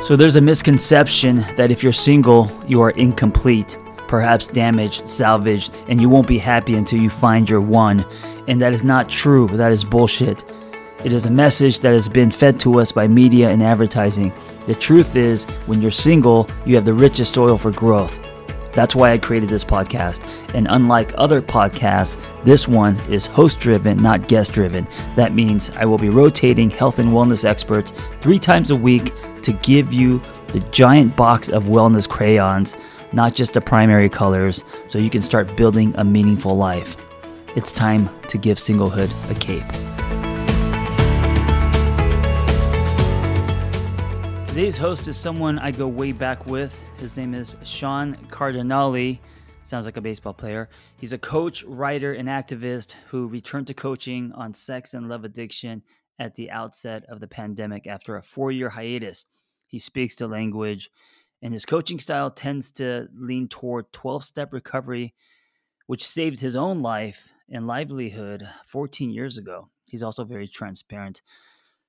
So there's a misconception that if you're single, you are incomplete, perhaps damaged, salvaged, and you won't be happy until you find your one. And that is not true. That is bullshit. It is a message that has been fed to us by media and advertising. The truth is, when you're single, you have the richest soil for growth. That's why I created this podcast. And unlike other podcasts, this one is host-driven, not guest-driven. That means I will be rotating health and wellness experts 3 times a week to give you the giant box of wellness crayons, not just the primary colors, so you can start building a meaningful life. It's time to give singlehood a cape. Today's host is someone I go way back with. His name is Sean Cardinalli. Sounds like a baseball player. He's a coach, writer, and activist who returned to coaching on sex and love addiction at the outset of the pandemic after a 4-year hiatus. He speaks the language, and his coaching style tends to lean toward 12-step recovery, which saved his own life and livelihood 14 years ago. He's also very transparent.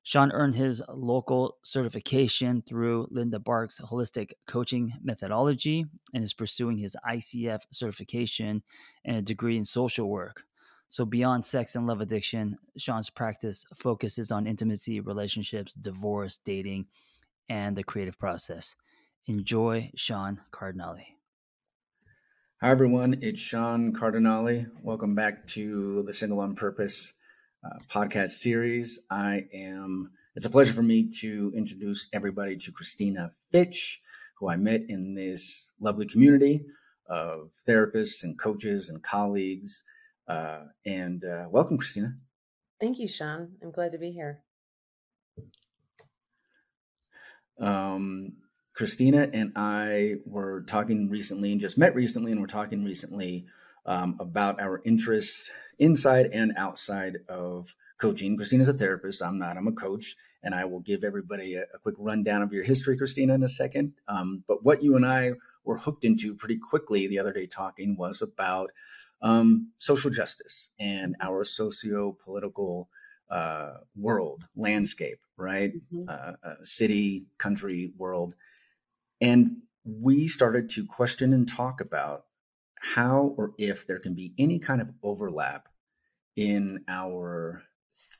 Sean earned his local certification through Linda Bark's holistic coaching methodology and is pursuing his ICF certification and a degree in social work. So beyond sex and love addiction, Sean's practice focuses on intimacy, relationships, divorce, dating, and the creative process. Enjoy Sean Cardinalli. Hi, everyone. It's Sean Cardinalli. Welcome back to the Single on Purpose podcast series. It's a pleasure for me to introduce everybody to Christina Fitch, who I met in this lovely community of therapists and coaches and colleagues. Welcome, Christina. Thank you, Sean. I'm glad to be here. Christina and I were talking recently and just met recently, and we're talking recently about our interests inside and outside of coaching. Christina's a therapist. I'm not. I'm a coach, and I will give everybody a quick rundown of your history, Christina, in a second. But what you and I were hooked into pretty quickly the other day talking was about social justice and our socio-political world, landscape, right? Mm-hmm. City, country, world. And we started to question and talk about how or if there can be any kind of overlap in our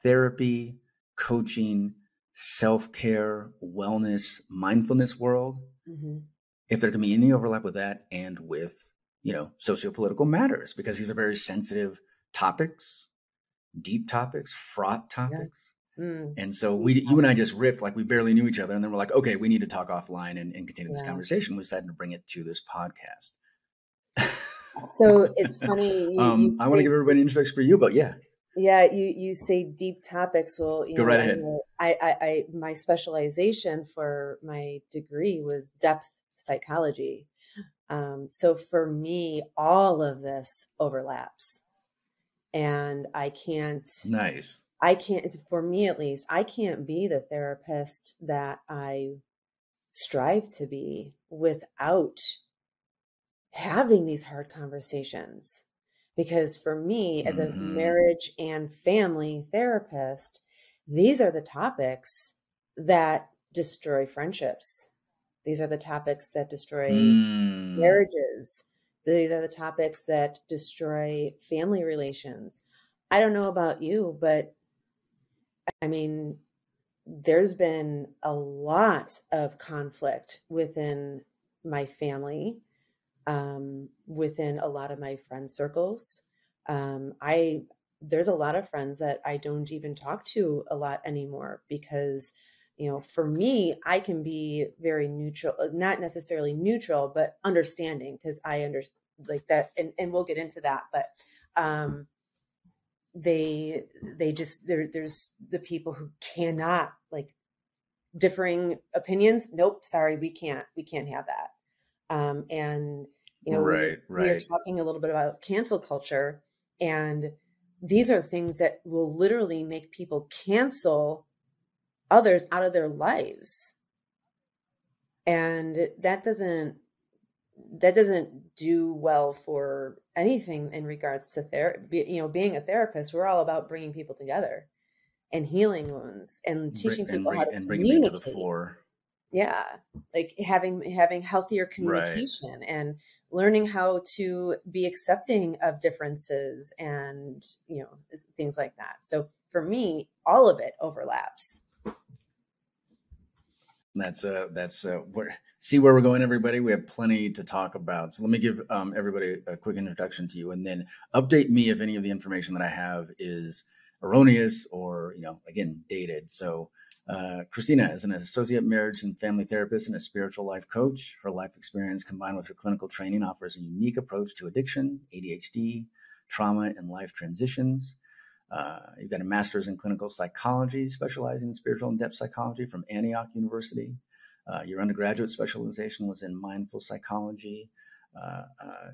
therapy, coaching, self-care, wellness, mindfulness world. Mm-hmm. If there can be any overlap with that and with, socio-political matters, because these are very sensitive topics, deep topics, fraught topics. Yeah. And so you and I just riffed like we barely knew each other. And then we're like, okay, we need to talk offline and continue this conversation. We decided to bring it to this podcast. So it's funny. I want to give everybody an introduction for you, but yeah. Yeah, you say deep topics. Well, go right ahead. I my specialization for my degree was depth psychology. So for me, all of this overlaps, and I can't. Nice. For me at least, I can't be the therapist that I strive to be without having these hard conversations. Because for me, as a marriage and family therapist, these are the topics that destroy friendships. These are the topics that destroy marriages. These are the topics that destroy family relations. I don't know about you, but I mean, there's been a lot of conflict within my family, within a lot of my friend circles. There's a lot of friends that I don't even talk to a lot anymore because, for me, I can be very neutral, not necessarily neutral, but understanding, because I like that. And we'll get into that, but, there's the people who cannot, like, differing opinions. Nope. Sorry. We can't have that. And right. We are talking a little bit about cancel culture, and these are things that will literally make people cancel others out of their lives. And that doesn't do well for anything in regards to therapy. Being a therapist, we're all about bringing people together and healing wounds and teaching people how to bringing them to the fore. Yeah. Like having healthier communication and learning how to be accepting of differences and, things like that. So for me, all of it overlaps. That's see where we're going, everybody. We have plenty to talk about. So let me give everybody a quick introduction to you, and then update me if any of the information that I have is erroneous or, again, dated. So Christina is an associate marriage and family therapist and a spiritual life coach. Her life experience combined with her clinical training offers a unique approach to addiction, ADHD, trauma, and life transitions. You've got a master's in clinical psychology, specializing in spiritual and depth psychology from Antioch University. Your undergraduate specialization was in mindful psychology.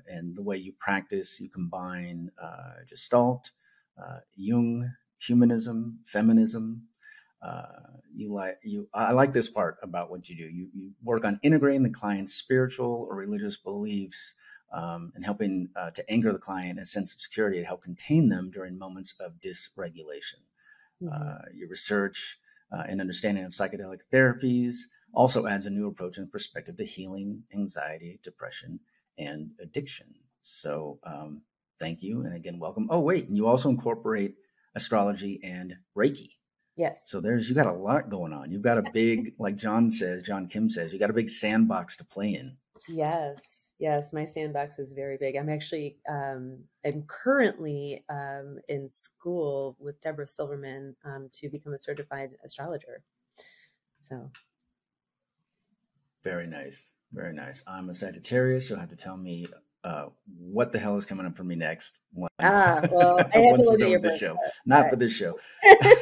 And the way you practice, you combine Gestalt, Jung, humanism, feminism. I like this part about what you do. You work on integrating the client's spiritual or religious beliefs and helping to anchor the client in a sense of security to help contain them during moments of dysregulation. Mm-hmm. Your research and understanding of psychedelic therapies also adds a new approach and perspective to healing anxiety, depression, and addiction. So thank you. And again, welcome. Oh, wait, and you also incorporate astrology and Reiki. Yes. So you got a lot going on. You've got a big, like John Kim says, you got a big sandbox to play in. Yes, my sandbox is very big. I'm actually, I'm currently in school with Deborah Silverman to become a certified astrologer. So. Very nice. Very nice. I'm a Sagittarius. You'll have to tell me what the hell is coming up for me next. Well, I have to look at your this show. Not for this show. Yeah.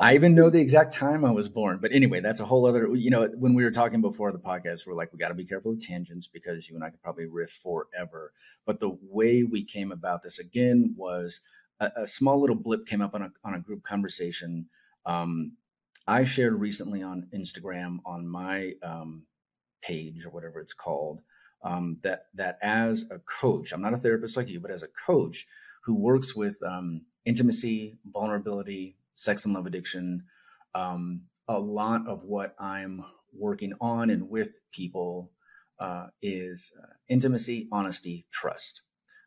I even know the exact time I was born. But anyway, that's a whole other, when we were talking before the podcast, we're like, we got to be careful with tangents because you and I could probably riff forever. But the way we came about this again was a small little blip came up on a group conversation. I shared recently on Instagram on my page or whatever it's called, that as a coach, I'm not a therapist like you, but as a coach who works with intimacy, vulnerability, sex and love addiction, a lot of what I'm working on and with people is intimacy, honesty, trust,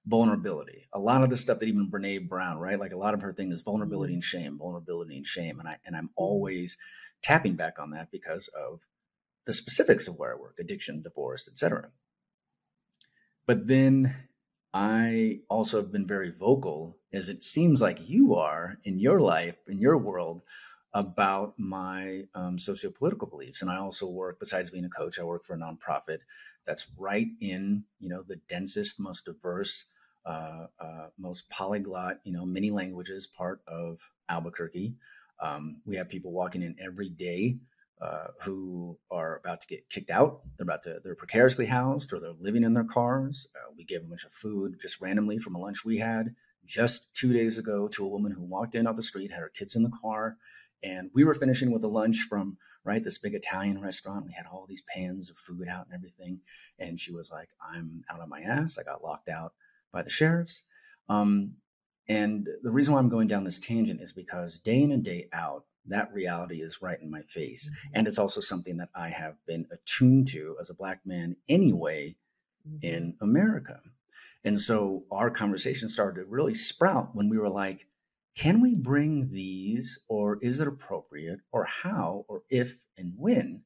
vulnerability. A lot of the stuff that even Brene Brown, right? Like a lot of her thing is vulnerability and shame, and I'm always tapping back on that because of the specifics of where I work, addiction, divorce, etc. But then I also have been very vocal, as it seems like you are in your life, in your world, about my sociopolitical beliefs. And I also work, besides being a coach, I work for a nonprofit that's right in, the densest, most diverse, most polyglot, many languages part of Albuquerque. We have people walking in every day who are about to get kicked out. They're precariously housed or they're living in their cars. We gave a bunch of food just randomly from a lunch we had just 2 days ago to a woman who walked in off the street, had her kids in the car. And we were finishing with a lunch from, this big Italian restaurant. We had all these pans of food out and everything. And she was like, I'm out on my ass. I got locked out by the sheriffs. And the reason why I'm going down this tangent is because day in and day out, that reality is right in my face. Mm-hmm. And it's also something that I have been attuned to as a Black man anyway in America. And so our conversation started to really sprout when we were like, can we bring these, or is it appropriate, or how, or if and when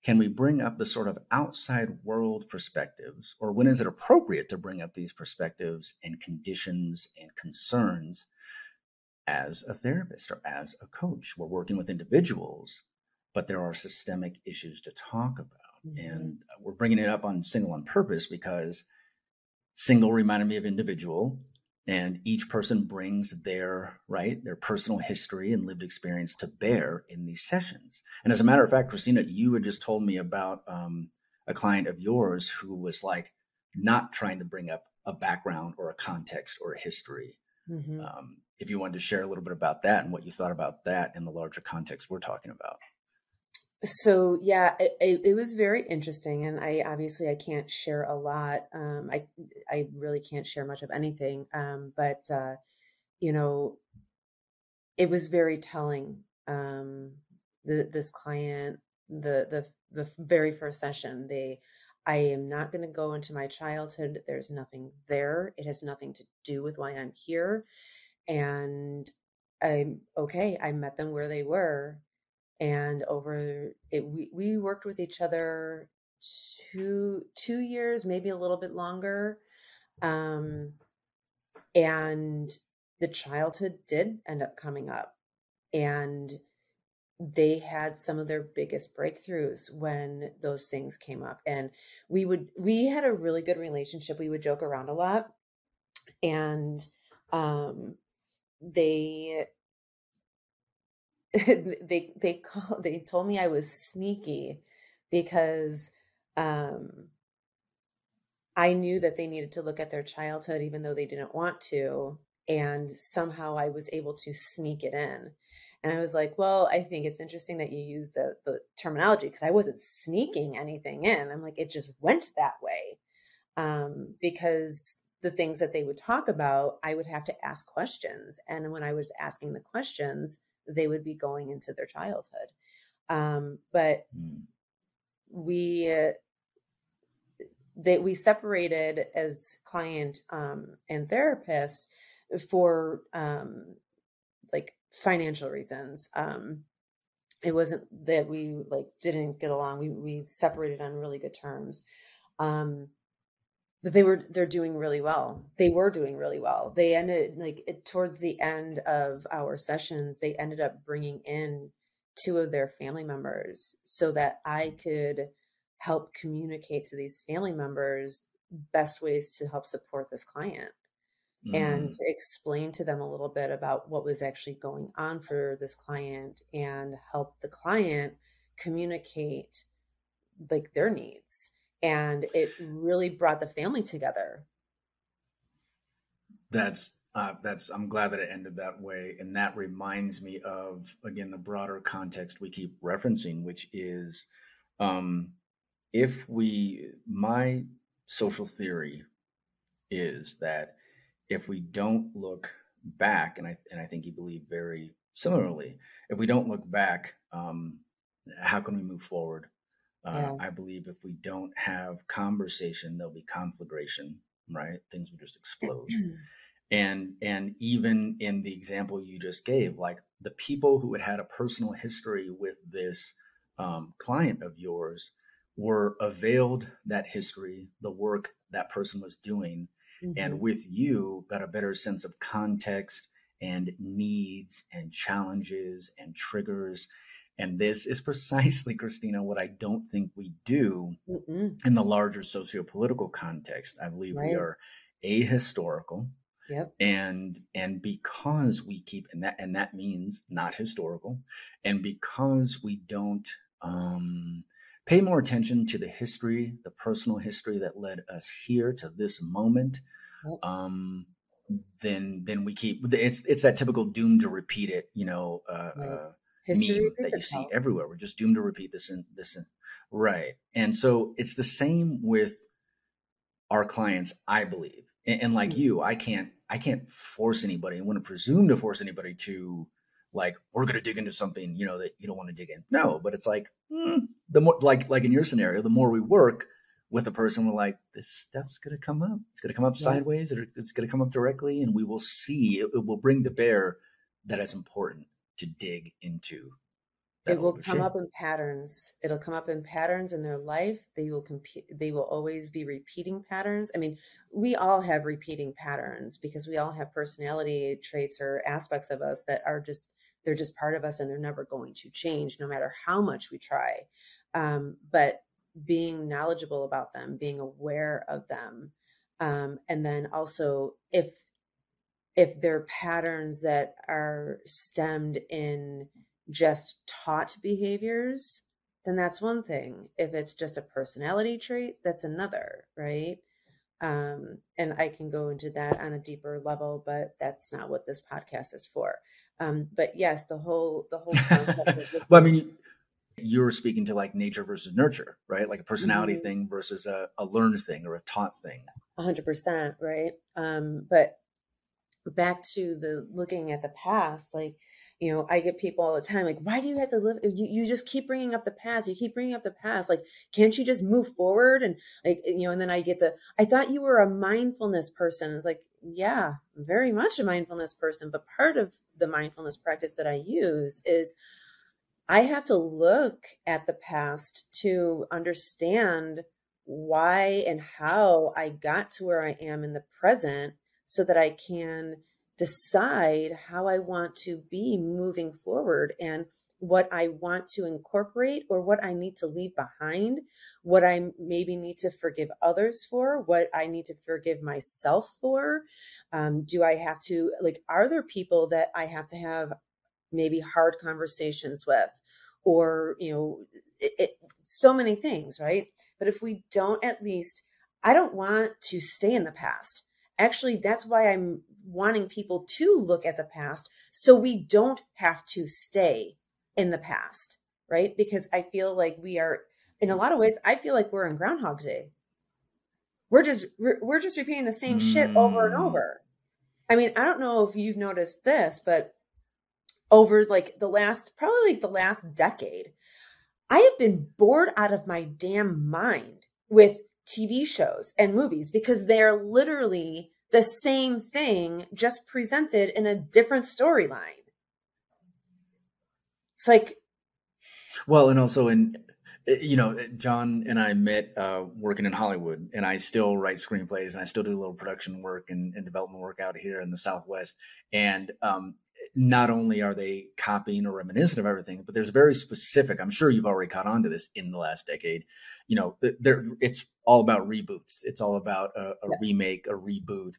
can we bring up the sort of outside world perspectives, or when is it appropriate to bring up these perspectives and conditions and concerns as a therapist or as a coach? We're working with individuals, but there are systemic issues to talk about. Mm-hmm. And we're bringing it up on Single on Purpose because Single reminded me of individual, and each person brings their personal history and lived experience to bear in these sessions. And as a matter of fact, Christina, you had just told me about a client of yours who was like not trying to bring up a background or a context or a history. Mm-hmm. If you wanted to share a little bit about that and what you thought about that in the larger context we're talking about. So yeah, it was very interesting, and I can't share a lot. I really can't share much of anything. But it was very telling this client, the very first session, I am not going to go into my childhood. There's nothing there. It has nothing to do with why I'm here. And I'm okay. I met them where they were. And over it, we worked with each other 2 years, maybe a little bit longer. And the childhood did end up coming up, and they had some of their biggest breakthroughs when those things came up. And we had a really good relationship. We would joke around a lot, and they they told me I was sneaky because I knew that they needed to look at their childhood even though they didn't want to, and somehow I was able to sneak it in. And I was like, well, I think it's interesting that you use the terminology, because I wasn't sneaking anything in. I'm like, it just went that way. Because the things that they would talk about, I would have to ask questions. And when I was asking the questions, they would be going into their childhood. But we separated as client and therapist for like financial reasons. It wasn't that we like didn't get along. We separated on really good terms. But they're doing really well. They were doing really well. They ended towards the end of our sessions, they ended up bringing in 2 of their family members so that I could help communicate to these family members best ways to help support this client, and to explain to them a little bit about what was actually going on for this client and help the client communicate like their needs. And it really brought the family together. I'm glad that it ended that way. And that reminds me of, again, the broader context we keep referencing, which is, my social theory is that if we don't look back, and I think you believe very similarly, if we don't look back, how can we move forward? I believe if we don't have conversation, there'll be conflagration, right? Things will just explode. And even in the example you just gave, like the people who had a personal history with this client of yours were availed that history, the work that person was doing, and with you got a better sense of context and needs and challenges and triggers. And this is precisely, Christina, what I don't think we do in the larger socio-political context. I believe we are ahistorical. Yep. And because we keep, and that means not historical, and because we don't pay more attention to the history, the personal history that led us here to this moment, then we keep, it's that typical doomed to repeat it, meme that you see everywhere. We're just doomed to repeat this and right. And so it's the same with our clients, I believe. And like you, I can't force anybody. I wouldn't presume to force anybody to like, we're going to dig into something, that you don't want to dig in. No, but it's like, the more like in your scenario, the more we work with a person, we're like, this stuff's going to come up. It's going to come up sideways, or it's going to come up directly. And we will see, it will bring to bear that it's important to dig into. It will come up in patterns. It'll come up in patterns in their life. They will always be repeating patterns. I mean, we all have repeating patterns because we all have personality traits or aspects of us that are they're just part of us, and they're never going to change no matter how much we try. But being knowledgeable about them, being aware of them, and then also if they're patterns that are stemmed in just taught behaviors, then that's one thing. If it's just a personality trait, that's another, right? And I can go into that on a deeper level, but that's not what this podcast is for. But yes, the whole concept of well, I mean, you're speaking to like nature versus nurture, right? Like a personality thing versus a learned thing or a taught thing. 100%, right? But back to the looking at the past, like, I get people all the time, like, why do you have to live? You just keep bringing up the past. You keep bringing up the past. Like, can't you just move forward? And like, and then I get I thought you were a mindfulness person. It's like, yeah, very much a mindfulness person. But part of the mindfulness practice that I use is I have to look at the past to understand why and how I got to where I am in the present so that I can decide how I want to be moving forward and what I want to incorporate or what I need to leave behind, what I maybe need to forgive others for, what I need to forgive myself for. Do I have to, like, are there people that I have to have maybe hard conversations with, or so many things, right? But if we don't, at least, I don't want to stay in the past. Actually, that's why I'm wanting people to look at the past, so we don't have to stay in the past, right? Because I feel like we are, in a lot of ways, I feel like we're in Groundhog Day. We're just repeating the same shit over and over. I mean, I don't know if you've noticed this, but over like the last decade, I have been bored out of my damn mind with TV shows and movies because they're literally the same thing, just presented in a different storyline. It's like, well, and also John and I met working in Hollywood, and I still write screenplays, and I still do a little production work and development work out here in the Southwest. And not only are they copying or reminiscent of everything, but there's very specific, I'm sure you've already caught on to this in the last decade, it's all about reboots. It's all about a remake, a reboot.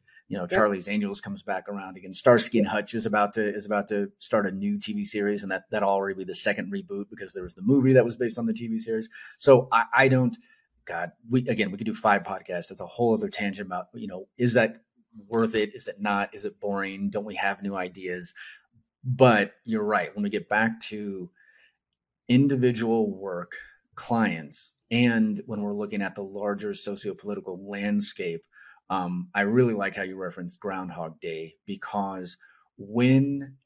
Charlie's Angels comes back around again. Starsky and Hutch is about to start a new TV series, and that'll already be the second reboot because there was the movie that was based on the TV series. So I don't, God, we could do 5 podcasts. That's a whole other tangent about, is that worth it? Is it not? Is it boring? Don't we have new ideas? But you're right. When we get back to individual work, clients, and when we're looking at the larger socio-political landscape, I really like how you referenced Groundhog Day, because when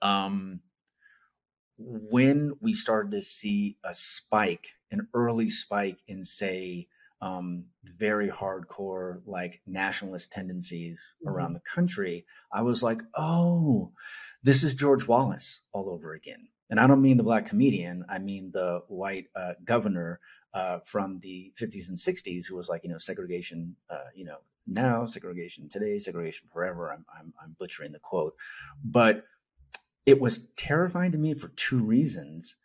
we started to see an early spike in, say, very hardcore, like, nationalist tendencies around the country, I was like, oh, this is George Wallace all over again. And I don't mean the Black comedian. I mean the white governor from the 50s and 60s who was like, segregation, now, segregation today, segregation forever. I'm butchering the quote. But it was terrifying to me for 2 reasons.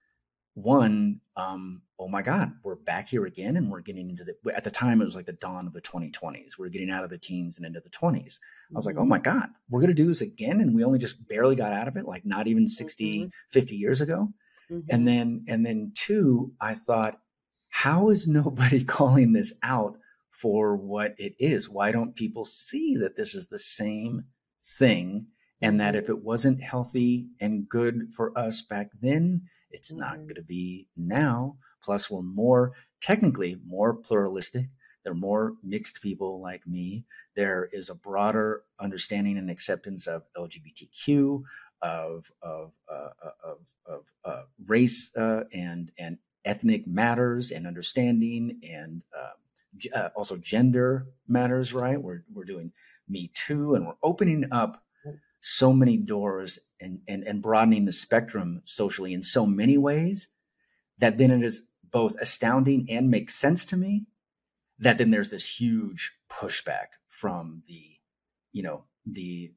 One, oh my God, we're back here again, and we're getting into at the time, it was like the dawn of the 2020s. We're getting out of the teens and into the 20s. I was like, oh my God, we're going to do this again. And we only just barely got out of it, like not even 60, 50 years ago. And then 2, I thought, how is nobody calling this out for what it is? Why don't people see that this is the same thing? And that if it wasn't healthy and good for us back then, it's not going to be now. Plus, we're technically more pluralistic. There are more mixed people like me. There is a broader understanding and acceptance of LGBTQ, of race and ethnic matters and understanding, and also gender matters. Right? We're doing Me Too, and we're opening up so many doors and broadening the spectrum socially in so many ways, that then it is both astounding and makes sense to me that then there's this huge pushback from the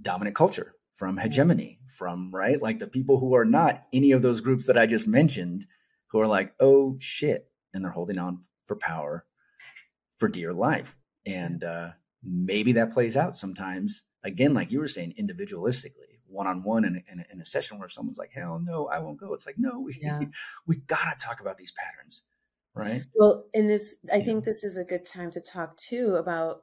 dominant culture, from hegemony, from, right, like the people who are not any of those groups that I just mentioned, who are like, oh shit, and they're holding on for power for dear life. And maybe that plays out sometimes, again, like you were saying, individualistically, one-on-one in a session where someone's like, hell no, I won't go. It's like, no, we gotta talk about these patterns, right? Well, I think this is a good time to talk too about,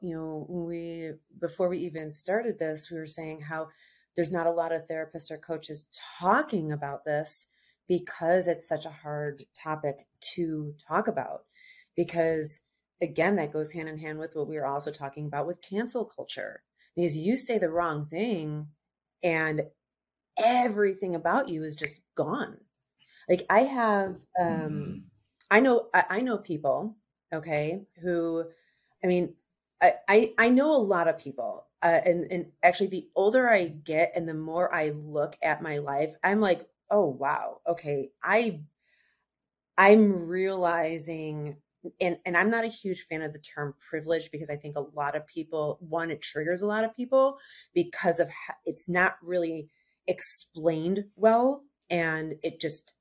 before we even started this, we were saying how there's not a lot of therapists or coaches talking about this because it's such a hard topic to talk about. Because again, that goes hand in hand with what we were also talking about with cancel culture. Because you say the wrong thing and everything about you is just gone. Like I have, I know people, okay, who, I mean, I know a lot of people, and actually the older I get and the more I look at my life, I'm like, oh, wow. Okay. I'm realizing, and I'm not a huge fan of the term privilege because I think a lot of people, one, it triggers a lot of people because of it's not really explained well. And it just,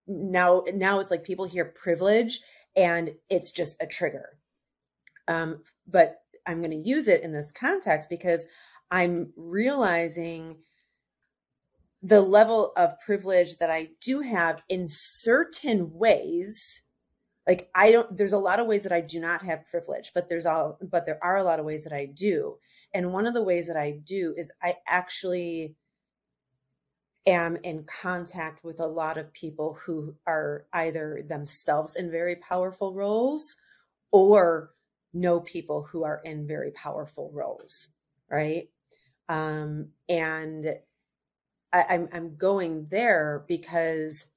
now it's like people hear privilege and it's just a trigger. But I'm going to use it in this context because I'm realizing the level of privilege that I do have in certain ways. Like there's a lot of ways that I do not have privilege, but there are a lot of ways that I do. And one of the ways that I do is I actually am in contact with a lot of people who are either themselves in very powerful roles or know people who are in very powerful roles. Right. And I'm going there because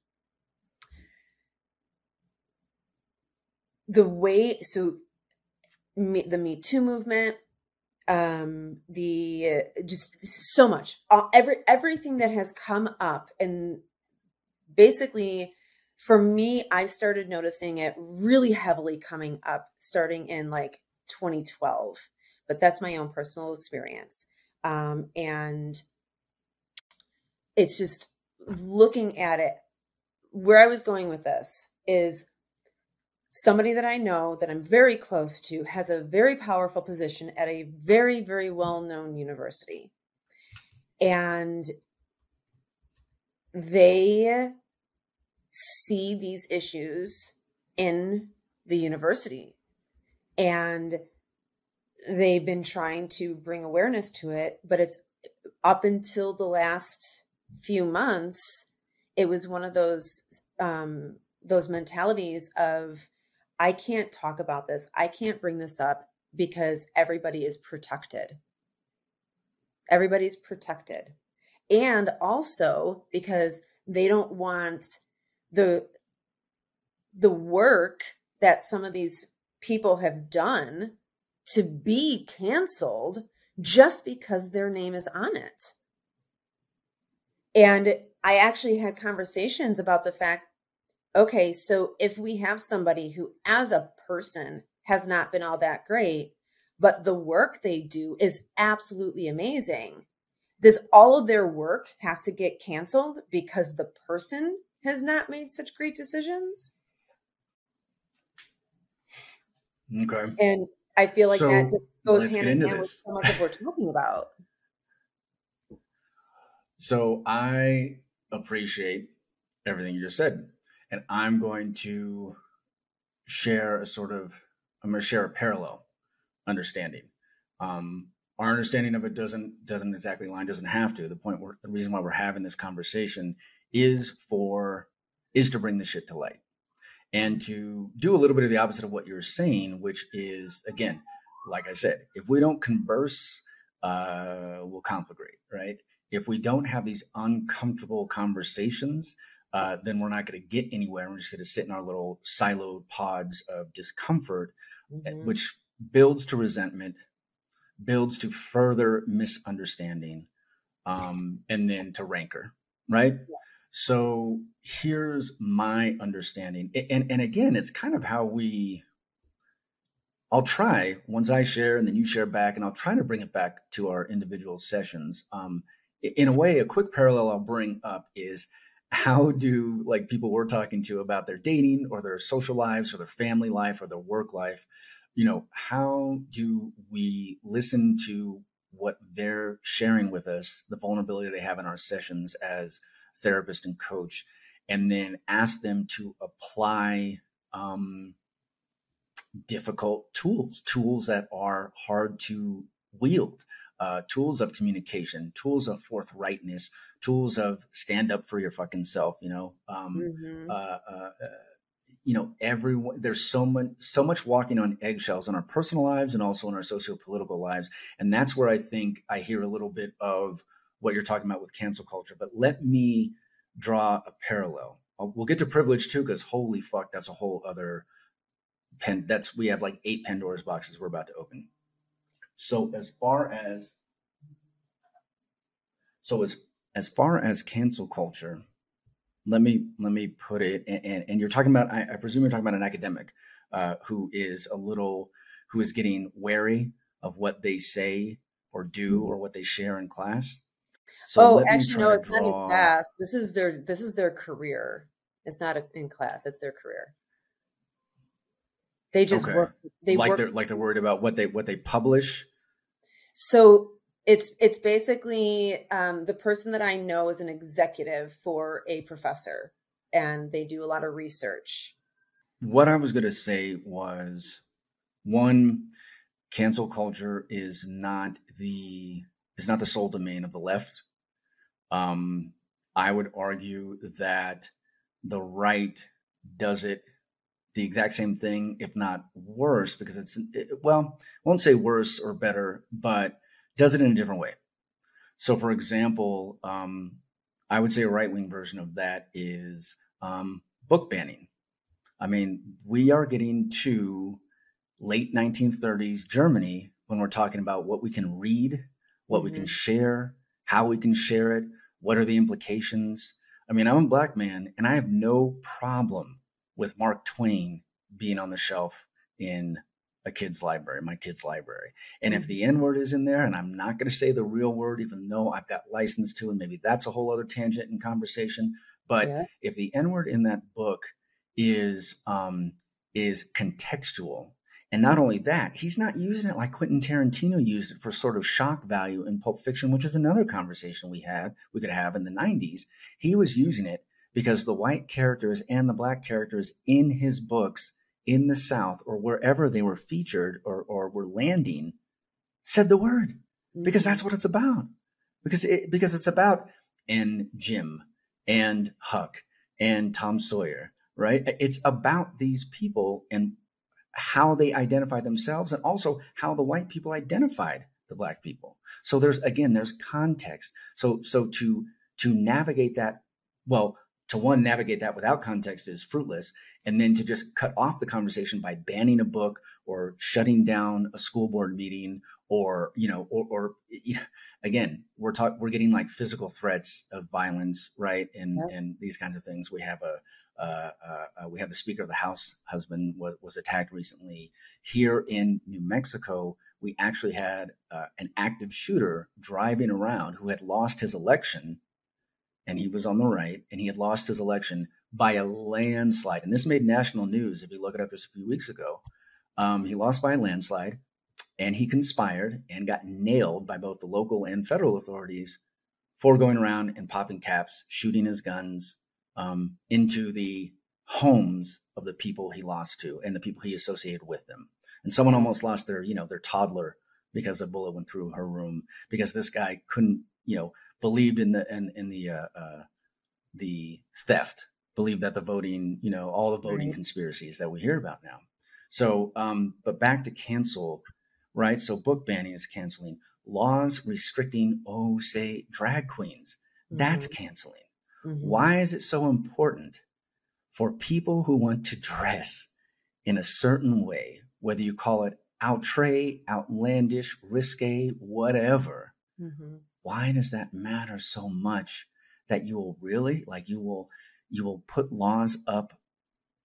the Me Too movement, just so much, everything that has come up, and basically for me, I started noticing it really heavily coming up starting in like 2012, but that's my own personal experience. And it's just looking at it, where I was going with this is somebody that I know that I'm very close to has a very powerful position at a very, very well-known university. And they see these issues in the university. And they've been trying to bring awareness to it, but it's up until the last few months, it was one of those mentalities of, I can't talk about this. I can't bring this up because everybody is protected. Everybody's protected. And also because they don't want the work that some of these people have done to be canceled just because their name is on it. And I actually had conversations about the fact, okay, so if we have somebody who as a person has not been all that great, but the work they do is absolutely amazing, does all of their work have to get canceled because the person has not made such great decisions? Okay. And I feel like that just goes let's hand get in into hand with this. so much of what we're talking about. So I appreciate everything you just said. And I'm going to share a parallel understanding. Our understanding of it doesn't exactly line, doesn't have to. The reason why we're having this conversation is to bring this shit to light and to do a little bit of the opposite of what you're saying, which is, again, like I said, if we don't converse, we'll conflagrate, right? If we don't have these uncomfortable conversations, then we're not going to get anywhere. We're just going to sit in our little siloed pods of discomfort, which builds to resentment, builds to further misunderstanding, and then to rancor, right? Yeah. So here's my understanding. And again, it's kind of how I'll try, once I share and then you share back, and I'll try to bring it back to our individual sessions. In a way, a quick parallel I'll bring up is, how do, like, people we're talking to about their dating or their social lives or their family life or their work life, how do we listen to what they're sharing with us, the vulnerability they have in our sessions as therapist and coach, and then ask them to apply difficult tools that are hard to wield, tools of communication, tools of forthrightness, tools of stand up for your fucking self, everyone, there's so much walking on eggshells in our personal lives and also in our socio-political lives. And that's where I think I hear a little bit of what you're talking about with cancel culture, but let me draw a parallel. We'll get to privilege too, because holy fuck, that's a whole other we have like 8 Pandora's boxes we're about to open. So as far as cancel culture, let me put it, and you're talking about, I presume you're talking about an academic who is getting wary of what they say or do or what they share in class. So actually, no, it's not in class. This is their career. It's not in class. It's their career. They just work. They're worried about what they publish. So it's basically the person that I know is an executive for a professor, and they do a lot of research. What I was going to say was, one, cancel culture is not the sole domain of the left. I would argue that the right does it the exact same thing, if not worse, because I won't say worse or better, but does it in a different way. So, for example, I would say a right-wing version of that is book banning. I mean, we are getting to late 1930s Germany when we're talking about what we can read, what we can share, how we can share it, what are the implications. I mean, I'm a Black man, and I have no problem with Mark Twain being on the shelf in my kid's library. And if the N-word is in there, and I'm not going to say the real word, even though I've got license to, and maybe that's a whole other tangent in conversation. But if the N-word in that book is contextual, and not only that, he's not using it like Quentin Tarantino used it for sort of shock value in Pulp Fiction, which is another conversation we could have in the 90s. He was using it because the white characters and the Black characters in his books in the South, or wherever they were featured or were landing, said the word, because that's what it's about. Because it's about and Jim and Huck and Tom Sawyer, right? It's about these people and how they identify themselves, and also how the white people identified the Black people. So there's context. So to navigate that, navigate that without context is fruitless. And then to just cut off the conversation by banning a book or shutting down a school board meeting, or again, we're getting like physical threats of violence, right? And these kinds of things. We have the Speaker of the House husband was attacked recently. Here in New Mexico, we actually had an active shooter driving around who had lost his election. And he was on the right, and he had lost his election by a landslide. And this made national news if you look it up just a few weeks ago. He lost by a landslide, and he conspired and got nailed by both the local and federal authorities for going around and popping caps, shooting his guns into the homes of the people he lost to and the people he associated with them. And someone almost lost their toddler because a bullet went through her room, because this guy couldn't, believed in the theft, believed that the voting, all the voting conspiracies that we hear about now. So, but back to cancel, right? So book banning is canceling. Laws restricting, say, drag queens, that's canceling. Why is it so important for people who want to dress in a certain way, whether you call it outre, outlandish, risque, whatever? Why does that matter so much that you will really, you will put laws up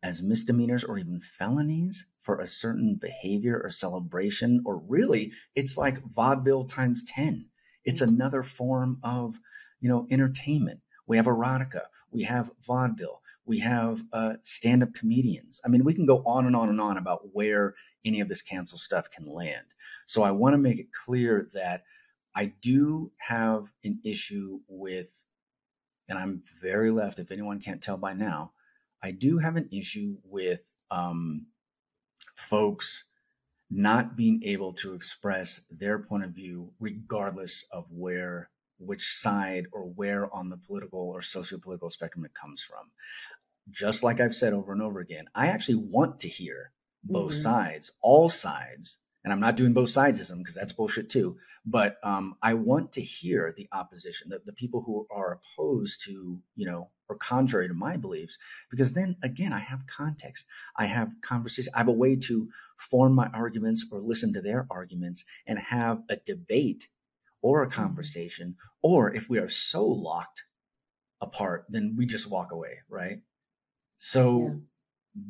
as misdemeanors or even felonies for a certain behavior or celebration? Or really, it's like vaudeville times 10. It's another form of, entertainment. We have erotica, we have vaudeville, we have stand-up comedians. I mean, we can go on and on and on about where any of this cancel stuff can land. So I want to make it clear that I do have an issue with, and I'm very left, if anyone can't tell by now, I do have an issue with folks not being able to express their point of view regardless of which side or where on the political or socio-political spectrum it comes from. Just like I've said over and over again, I actually want to hear both sides, all sides, And I'm not doing both sidesism because that's bullshit too. But I want to hear the opposition, the people who are opposed to, or contrary to my beliefs, because then again, I have context, I have conversation, I have a way to form my arguments or listen to their arguments and have a debate or a conversation. Or if we are so locked apart, then we just walk away, right? So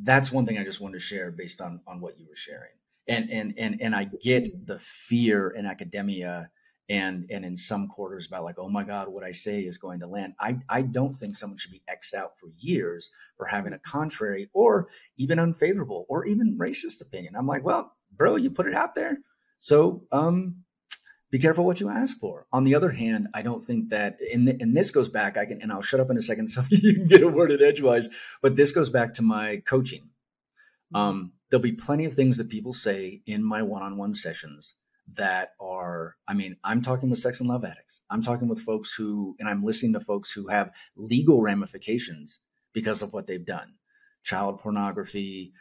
that's one thing I just wanted to share based on what you were sharing. And I get the fear in academia and in some quarters about like, oh my God, what I say is going to land. I don't think someone should be X'd out for years for having a contrary or even unfavorable or even racist opinion. I'm like, well, bro, you put it out there. So be careful what you ask for. On the other hand, I don't think that, and this goes back, and I'll shut up in a second so you can get a word in edgewise, but this goes back to my coaching. There'll be plenty of things that people say in my one-on-one sessions that are, I'm talking with sex and love addicts. I'm talking with folks and I'm listening to folks who have legal ramifications because of what they've done. Child pornography,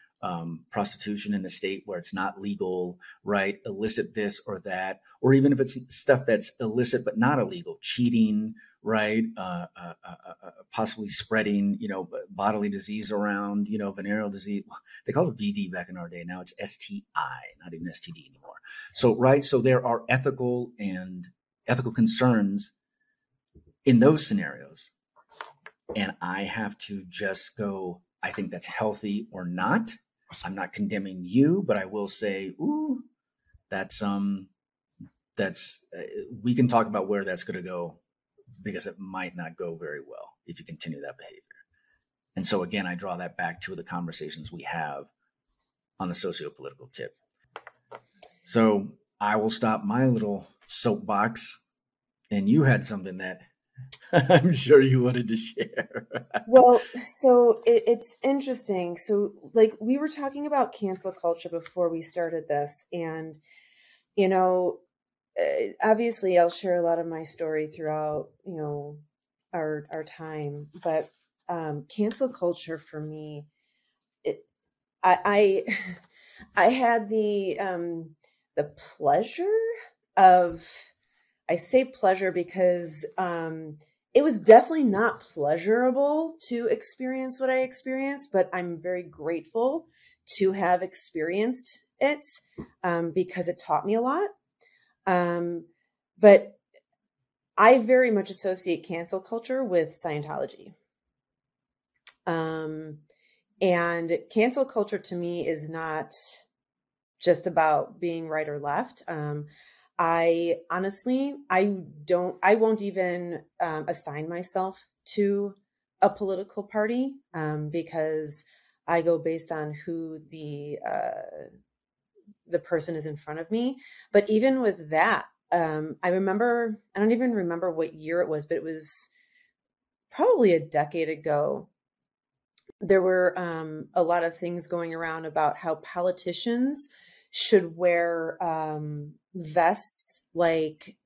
prostitution in a state where it's not legal, right? Illicit this or that, or even if it's stuff that's illicit but not illegal, cheating, right? Possibly spreading, bodily disease around, venereal disease. They called it VD back in our day. Now it's STI, not even STD anymore. So, right. So there are ethical concerns in those scenarios. And I have to just go, I think that's healthy or not. I'm not condemning you, but I will say, ooh, we can talk about where that's going to go, because it might not go very well if you continue that behavior. And so again, I draw that back to the conversations we have on the socio-political tip. So I will stop my little soapbox, and you had something that I'm sure you wanted to share. Well, so it's interesting. So like we were talking about cancel culture before we started this, and, obviously I'll share a lot of my story throughout, our time, but cancel culture for me, I had the pleasure of, I say pleasure because it was definitely not pleasurable to experience what I experienced, but I'm very grateful to have experienced it because it taught me a lot. But I very much associate cancel culture with Scientology. And cancel culture to me is not just about being right or left. I honestly, I won't even assign myself to a political party because I go based on who the person is in front of me. But even with that, I don't even remember what year it was, but it was probably a decade ago. There were a lot of things going around about how politicians should wear vests like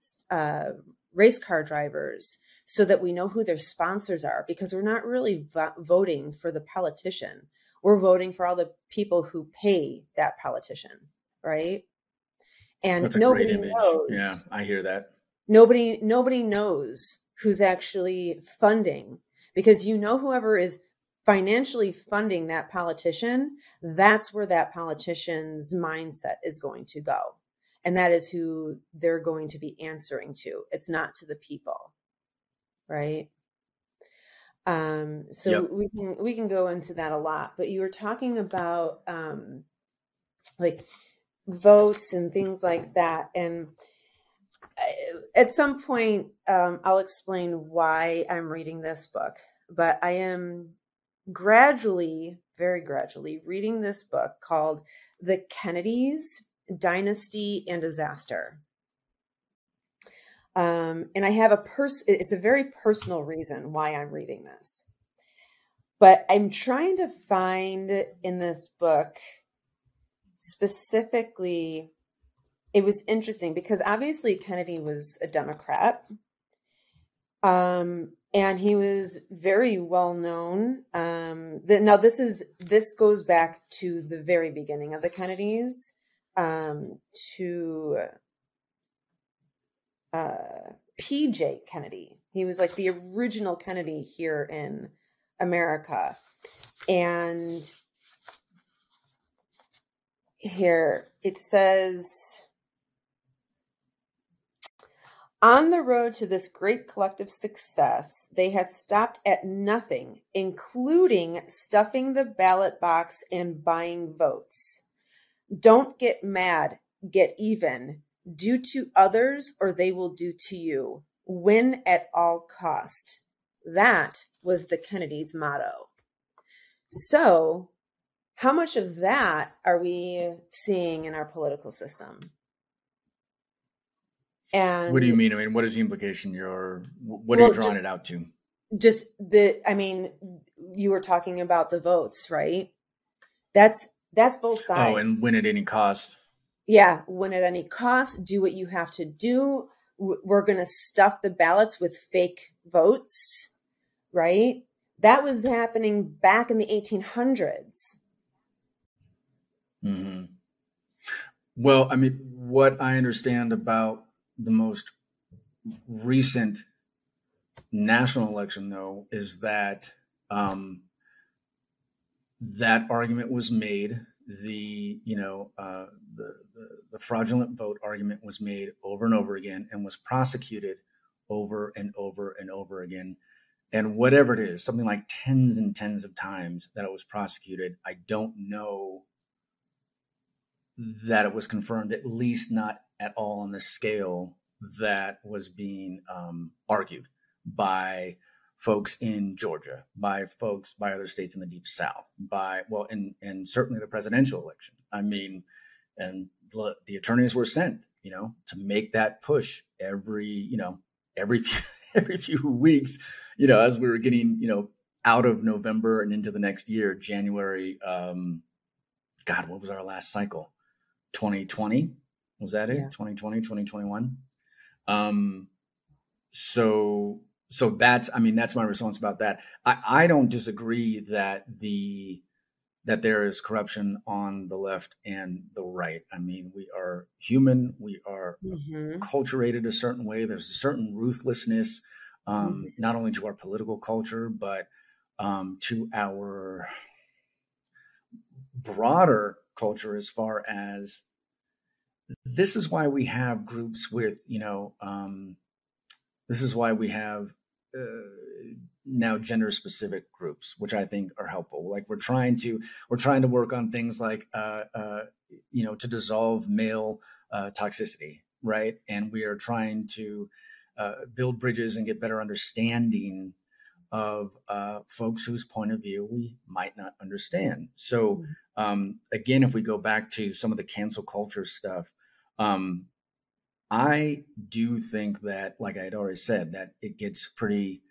race car drivers so that we know who their sponsors are, because we're not really voting for the politician. We're voting for all the people who pay that politician, right? And that's a nobody great image. knows. Yeah, I hear that. Nobody knows who's actually funding, because whoever is financially funding that politician, that's where that politician's mindset is going to go. And that is who they're going to be answering to. It's not to the people. Right. So Yep. we can go into that a lot, but you were talking about like votes and things like that. And at some point, I'll explain why I'm reading this book, but I am very gradually reading this book called The Kennedys, Dynasty and Disaster. And I have it's a very personal reason why I'm reading this, but I'm trying to find in this book specifically, it was interesting because obviously Kennedy was a Democrat. And he was very well known. Now this goes back to the very beginning of the Kennedys. to PJ Kennedy. He was like the original Kennedy here in America. And here it says, on the road to this great collective success, they had stopped at nothing, including stuffing the ballot box and buying votes. Don't get mad, get even. Do to others or they will do to you. Win at all cost. That was the Kennedy's motto. So, how much of that are we seeing in our political system? And what do you mean? I mean, what is the implication? What are you drawing it out to? Just you were talking about the votes, right? That's both sides. Oh, and win at any cost. Yeah, win at any cost. Do what you have to do. We're going to stuff the ballots with fake votes, right? That was happening back in the 1800s. Mm-hmm. Well, I mean, what I understand about the most recent national election, though, is that that argument was made. The fraudulent vote argument was made over and over again and was prosecuted over and over and over again. And whatever it is, something like tens and tens of times that it was prosecuted, I don't know that it was confirmed, at least not at all on the scale that was being argued by folks in Georgia, by other states in the Deep South, and certainly the presidential election. I mean, and the attorneys were sent, to make that push every few weeks, as we were getting, out of November and into the next year, January. God, what was our last cycle? 2020? Was that it? Yeah. 2020, 2021? So that's my response about that. I don't disagree that there is corruption on the left and the right. I mean, we are human. We are culturated a certain way. There's a certain ruthlessness, not only to our political culture, but to our broader culture, as far as this is why we have groups with, this is why we have now gender specific groups, which I think are helpful. Like we're trying to work on things like, to dissolve male toxicity, right? And we are trying to build bridges and get better understanding of folks whose point of view we might not understand. So again, if we go back to some of the cancel culture stuff, I do think that, like I had already said, that it gets pretty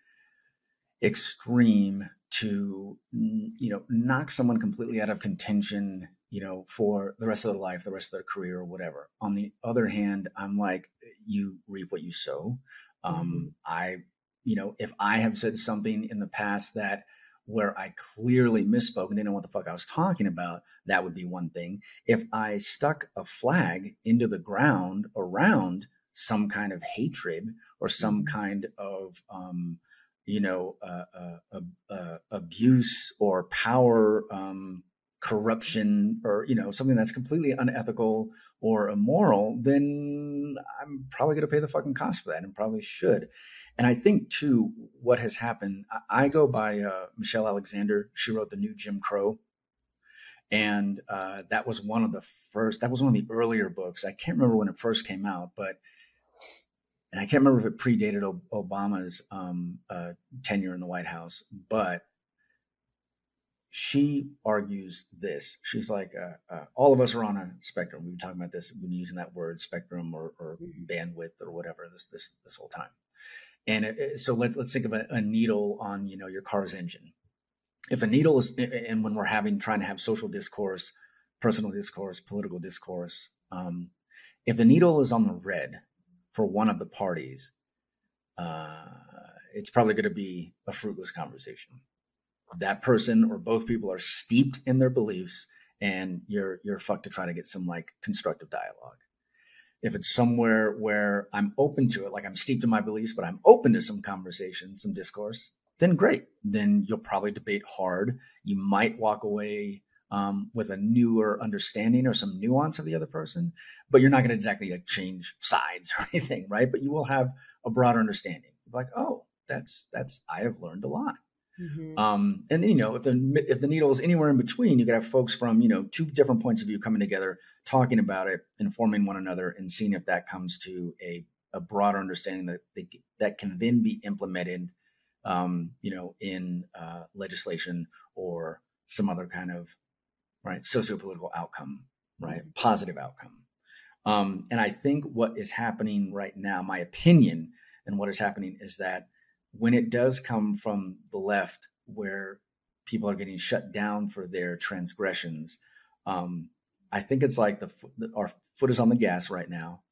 extreme to, knock someone completely out of contention, for the rest of their life, the rest of their career or whatever. On the other hand, I'm like, you reap what you sow. If I have said something in the past where I clearly misspoke and didn't know what the fuck I was talking about, that would be one thing. If I stuck a flag into the ground around some kind of hatred or some kind of, abuse or power, corruption, or, something that's completely unethical or immoral, then I'm probably going to pay the fucking cost for that, and probably should. And I think too, what has happened, I go by Michelle Alexander. She wrote The New Jim Crow. And that was one of the earlier books. I can't remember when it first came out, and I can't remember if it predated Obama's tenure in the White House, but she argues this. She's like, all of us are on a spectrum. We've been talking about this, we've been using that word spectrum or bandwidth or whatever this whole time. And so let's think of a needle on, your car's engine. If a needle is, and when we're trying to have social discourse, personal discourse, political discourse, if the needle is on the red for one of the parties, it's probably going to be a fruitless conversation. That person or both people are steeped in their beliefs and you're fucked to try to get some like constructive dialogue. If it's somewhere where I'm open to it, like I'm steeped in my beliefs, but I'm open to some conversation, some discourse, then great. Then you'll probably debate hard. You might walk away with a newer understanding or some nuance of the other person, but you're not going to exactly like change sides or anything, right? But you will have a broader understanding. Like, oh, that's I have learned a lot. Mm-hmm. And then, if the needle is anywhere in between, you could have folks from, two different points of view coming together, talking about it, informing one another, and seeing if that comes to a broader understanding that can then be implemented, in legislation or some other kind of sociopolitical outcome, right? Mm-hmm. Positive outcome. And I think what is happening right now, my opinion, and what is happening is that when it does come from the left, where people are getting shut down for their transgressions, I think it's like our foot is on the gas right now,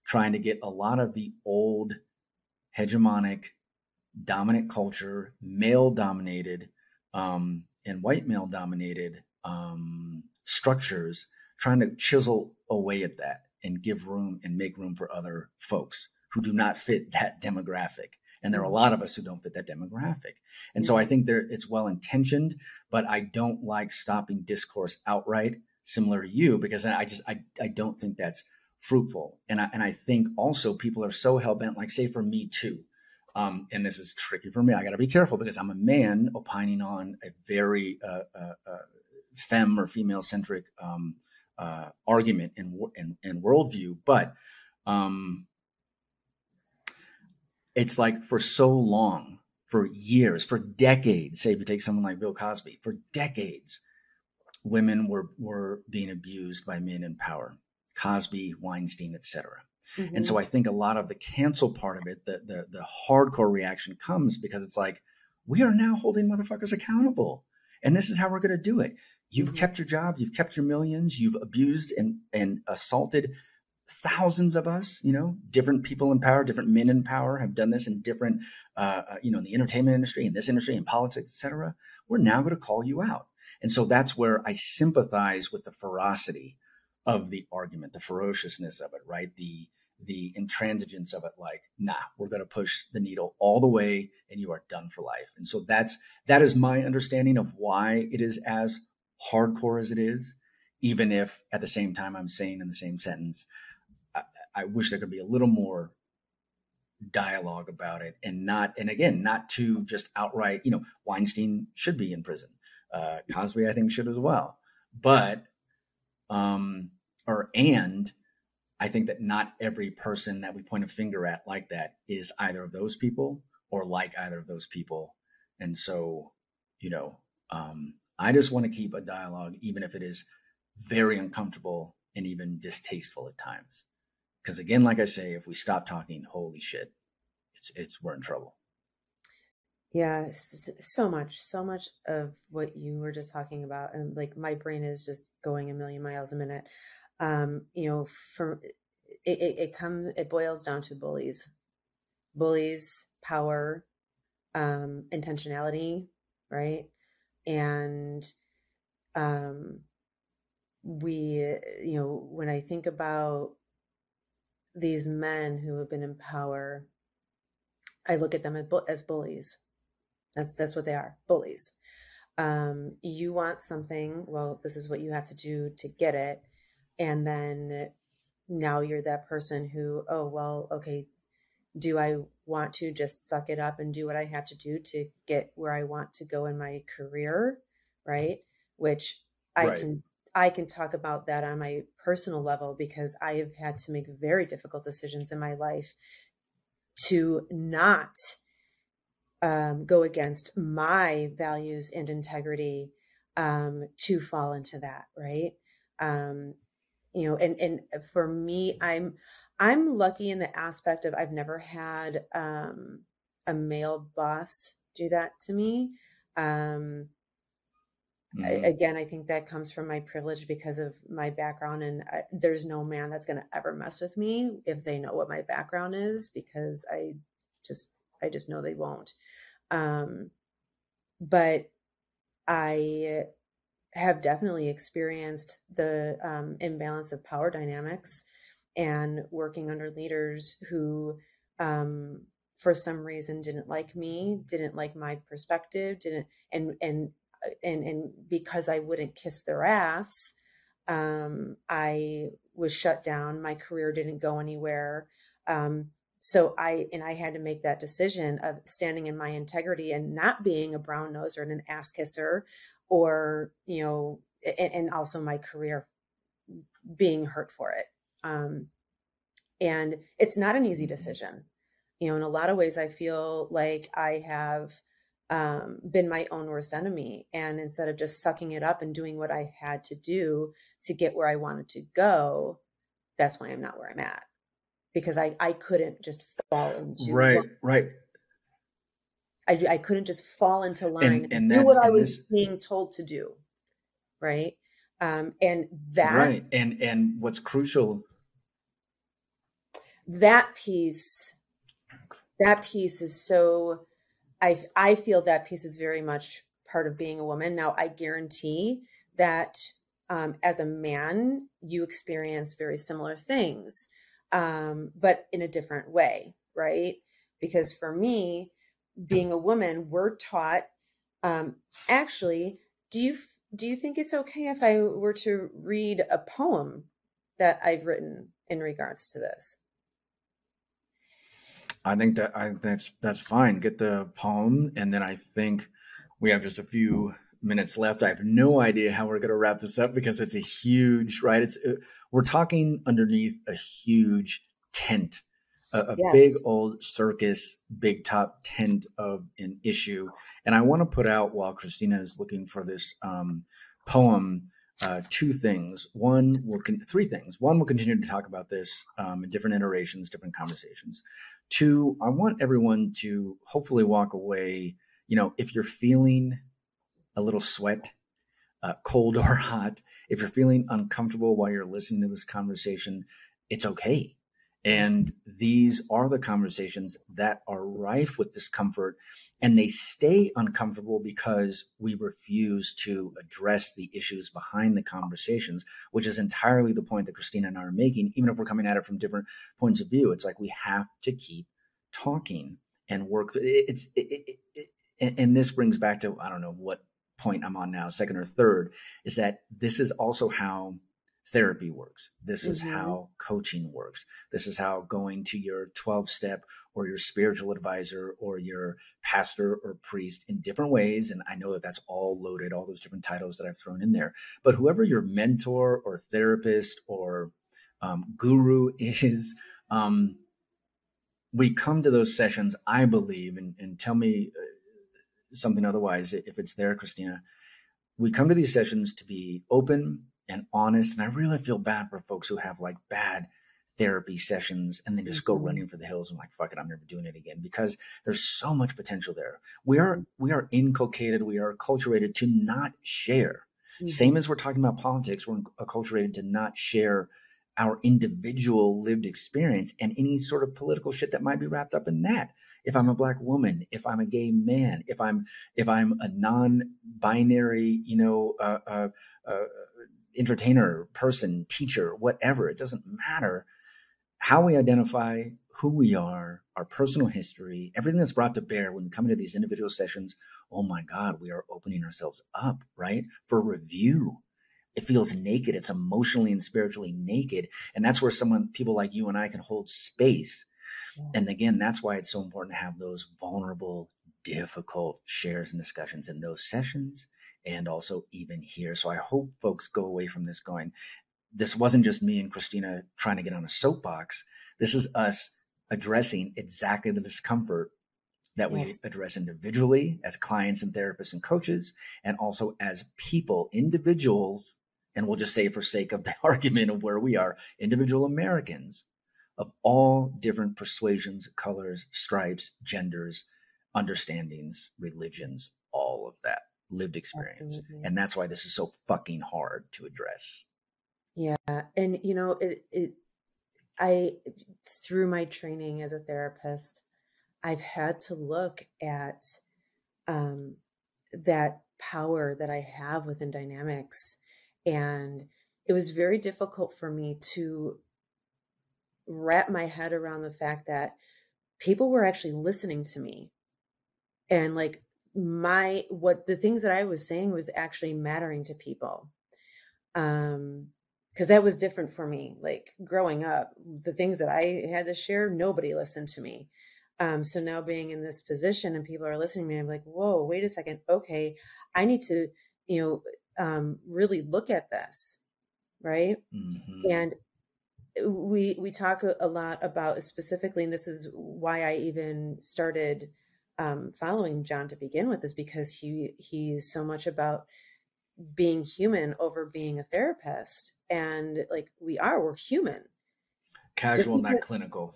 trying to get a lot of the old hegemonic, dominant culture, male-dominated and white male-dominated structures, trying to chisel away at that and give room and make room for other folks who do not fit that demographic. And there are a lot of us who don't fit that demographic. And so I think it's well-intentioned, but I don't like stopping discourse outright, similar to you, because I don't think that's fruitful. And I think also people are so hell-bent, like say for me too, and this is tricky for me. I got to be careful because I'm a man opining on a very femme or female-centric argument and worldview. But it's like for so long, for years, for decades, say if you take someone like Bill Cosby, for decades, women were being abused by men in power, Cosby, Weinstein, etc. Mm-hmm. And so I think a lot of the cancel part of it, the hardcore reaction comes because it's like, we are now holding motherfuckers accountable. And this is how we're going to do it. You've mm-hmm. kept your job. You've kept your millions. You've abused and assaulted thousands of us, different people in power, different men in power have done this in different, in the entertainment industry, in this industry, in politics, etc. We're now going to call you out. And so that's where I sympathize with the ferocity of the argument, the ferociousness of it, right? The intransigence of it, like, nah, we're going to push the needle all the way and you are done for life. And so that is my understanding of why it is as hardcore as it is, even if at the same time I'm saying in the same sentence, I wish there could be a little more dialogue about it and not to just outright, Weinstein should be in prison. Cosby, I think, should as well. But, and I think that not every person that we point a finger at like that is either of those people or like either of those people. And so, I just want to keep a dialogue, even if it is very uncomfortable and even distasteful at times. Because again, like I say, if we stop talking, holy shit, we're in trouble. Yeah, so much of what you were just talking about, and like my brain is just going a million miles a minute. It boils down to bullies, power, intentionality, right? And when I think about these men who have been in power, I look at them as bullies. That's what they are, bullies. You want something, well, this is what you have to do to get it. And then now you're that person who, oh, well, okay, do I want to just suck it up and do what I have to do to get where I want to go in my career, right? Which I can talk about that on my personal level because I have had to make very difficult decisions in my life to not go against my values and integrity to fall into that, right? And for me, I'm lucky in the aspect of I've never had a male boss do that to me. Again, I think that comes from my privilege because of my background, and there's no man that's going to ever mess with me if they know what my background is, because I just know they won't. But I have definitely experienced the imbalance of power dynamics and working under leaders who, for some reason, didn't like me, didn't like my perspective, and because I wouldn't kiss their ass, I was shut down. My career didn't go anywhere. So I had to make that decision of standing in my integrity and not being a brown noser and an ass kisser, or, and also my career being hurt for it. And it's not an easy decision. In a lot of ways, I feel like I have been my own worst enemy. And instead of just sucking it up and doing what I had to do to get where I wanted to go, that's why I'm not where I'm at. Because I couldn't just fall into right. I couldn't just fall into line and do what I was being told to do. Right. And that, right. And what's crucial, that piece is so, I feel that piece is very much part of being a woman. Now, I guarantee that as a man, you experience very similar things, but in a different way, right? Because for me, being a woman, we're taught, actually, do you think it's okay if I were to read a poem that I've written in regards to this? I think that's fine. Get the poem, and then I think we have just a few minutes left. I have no idea how we're going to wrap this up because it's a huge, right? We're talking underneath a huge tent, a Yes. big old circus, big top tent of an issue. And I want to put out, while Christina is looking for this poem, three things. One, we'll continue to talk about this in different iterations, different conversations. Two, I want everyone to hopefully walk away, if you're feeling a little sweat, cold or hot, if you're feeling uncomfortable while you're listening to this conversation, it's okay. And Yes. these are the conversations that are rife with discomfort, and they stay uncomfortable because we refuse to address the issues behind the conversations, which is entirely the point that Christina and I are making, even if we're coming at it from different points of view. It's like we have to keep talking and work. And this brings back to, I don't know what point I'm on now, second or third, is that this is also how therapy works. This is how coaching works. This is how going to your 12-step or your spiritual advisor or your pastor or priest in different ways. And I know that that's all loaded, all those different titles that I've thrown in there. But whoever your mentor or therapist or guru is, we come to those sessions, I believe, and tell me something otherwise if it's there, Christina. We come to these sessions to be open and honest. And I really feel bad for folks who have like bad therapy sessions and then just go running for the hills and like, fuck it, I'm never doing it again, because there's so much potential there. We are inculcated, we are acculturated to not share. Same as we're talking about politics, we're acculturated to not share our individual lived experience and any sort of political shit that might be wrapped up in that. If I'm a Black woman, if I'm a gay man, if I'm a non-binary, entertainer, person, teacher, whatever, it doesn't matter. How we identify, who we are, our personal history, everything that's brought to bear when we come into these individual sessions, oh my God, we are opening ourselves up, right? For review. It feels naked. It's emotionally and spiritually naked. And that's where people like you and I can hold space. Yeah. And again, that's why it's so important to have those vulnerable, difficult shares and discussions in those sessions and also even here. So I hope folks go away from this going, this wasn't just me and Christina trying to get on a soapbox. This is us addressing exactly the discomfort that we address individually as clients and therapists and coaches, and also as people, individuals. And we'll just say, for sake of the argument of where we are, individual Americans of all different persuasions, colors, stripes, genders, understandings, religions, all of that lived experience. Absolutely. And that's why this is so fucking hard to address. Yeah. And, I, through my training as a therapist, I've had to look at that power that I have within dynamics. And it was very difficult for me to wrap my head around the fact that people were actually listening to me. And like the things that I was saying was actually mattering to people. Because that was different for me. Like growing up, the things that I had to share, nobody listened to me. So now being in this position and people are listening to me, I'm like, whoa, wait a second. Okay. I need to, really look at this. Right. Mm-hmm. And we talk a lot about specifically, and this is why I even started following John to begin with, is because he's so much about being human over being a therapist. And like we're human. Casual, not clinical.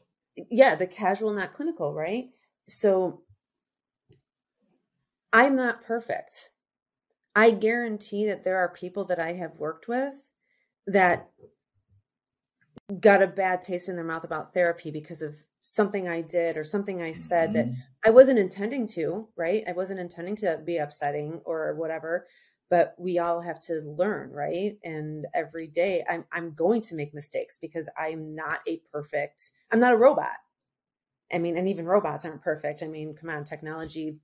Yeah, the casual, not clinical, right? So I'm not perfect. I guarantee that there are people that I have worked with that got a bad taste in their mouth about therapy because of something I did or something I said that I wasn't intending to, right? I wasn't intending to be upsetting or whatever, but we all have to learn, right? And every day I'm going to make mistakes because I'm not a robot. I mean, and even robots aren't perfect. I mean, come on, technology,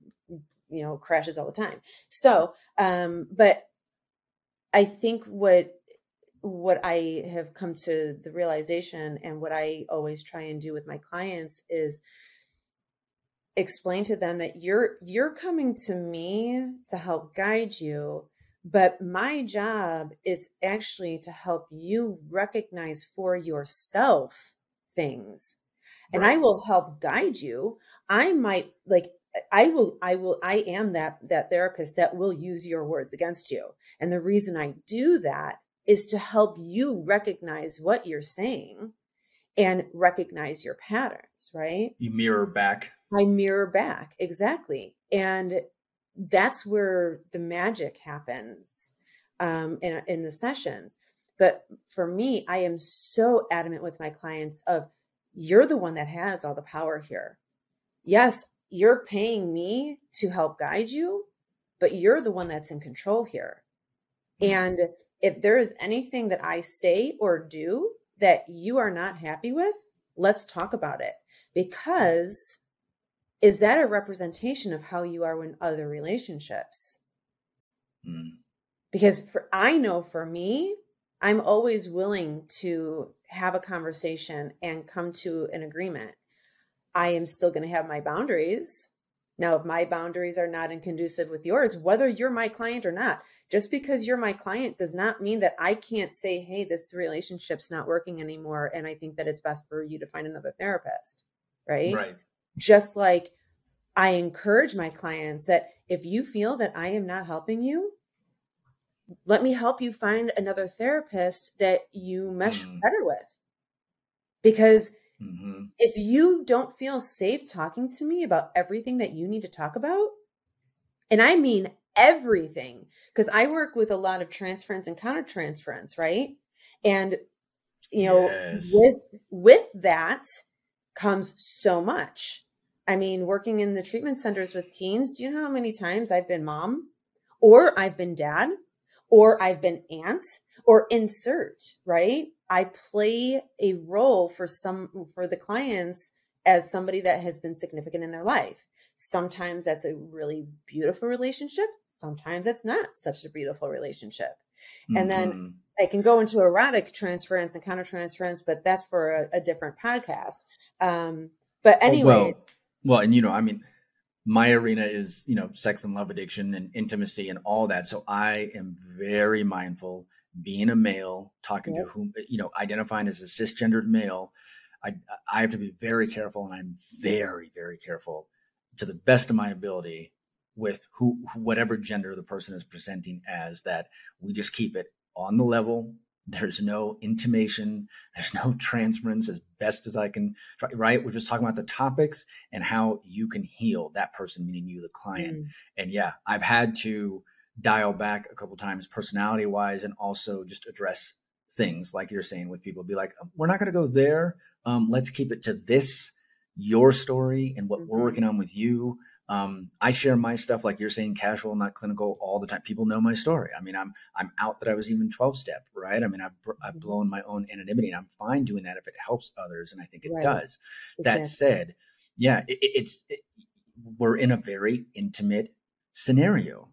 crashes all the time. So, but I think what I have come to the realization, and what I always try and do with my clients, is explain to them that you're coming to me to help guide you, but my job is actually to help you recognize for yourself things. And right. I will help guide you. I might I am that therapist that will use your words against you. And the reason I do that is to help you recognize what you're saying and recognize your patterns, right? You mirror back. I mirror back. Exactly. And that's where the magic happens in the sessions. But for me, I am so adamant with my clients of, you're the one that has all the power here. Yes, you're paying me to help guide you, but you're the one that's in control here. And if there is anything that I say or do that you are not happy with, let's talk about it. Because is that a representation of how you are in other relationships? Because I know for me, I'm always willing to have a conversation and come to an agreement. I am still going to have my boundaries. Now, if my boundaries are not in conducive with yours, whether you're my client or not, just because you're my client does not mean that I can't say, hey, this relationship's not working anymore, and I think that it's best for you to find another therapist, right? Right. Just like I encourage my clients that if you feel that I am not helping you, let me help you find another therapist that you mesh better with. Because if you don't feel safe talking to me about everything that you need to talk about, and I mean everything, because I work with a lot of transference and countertransference, right? And, yes. with that comes so much. I mean, working in the treatment centers with teens, do you know how many times I've been mom, or I've been dad, or I've been aunt, or insert, right? I play a role for the clients as somebody that has been significant in their life. Sometimes that's a really beautiful relationship. Sometimes it's not such a beautiful relationship. And then I can go into erotic transference and countertransference, but that's for a different podcast. But anyway. Well, and I mean, my arena is, sex and love addiction and intimacy and all that. So I am very mindful, being a male, talking to whom, identifying as a cisgendered male. I have to be very careful, and I'm very, very careful to the best of my ability with whatever gender the person is presenting as, that we just keep it on the level. There's no intimation. There's no transference, as best as I can try, right? We're just talking about the topics and how you can heal that person, meaning you, the client. And yeah, I've had to dial back a couple times personality wise, and also just address things like you're saying with people, be like, we're not going to go there. Let's keep it to this, your story and what we're working on with you. I share my stuff, like you're saying, casual, not clinical, all the time. People know my story. I mean, I'm out that I was even 12-step, right? I mean, I've blown my own anonymity, and I'm fine doing that if it helps others, and I think it Right. does. Exactly. That said, yeah, we're in a very intimate scenario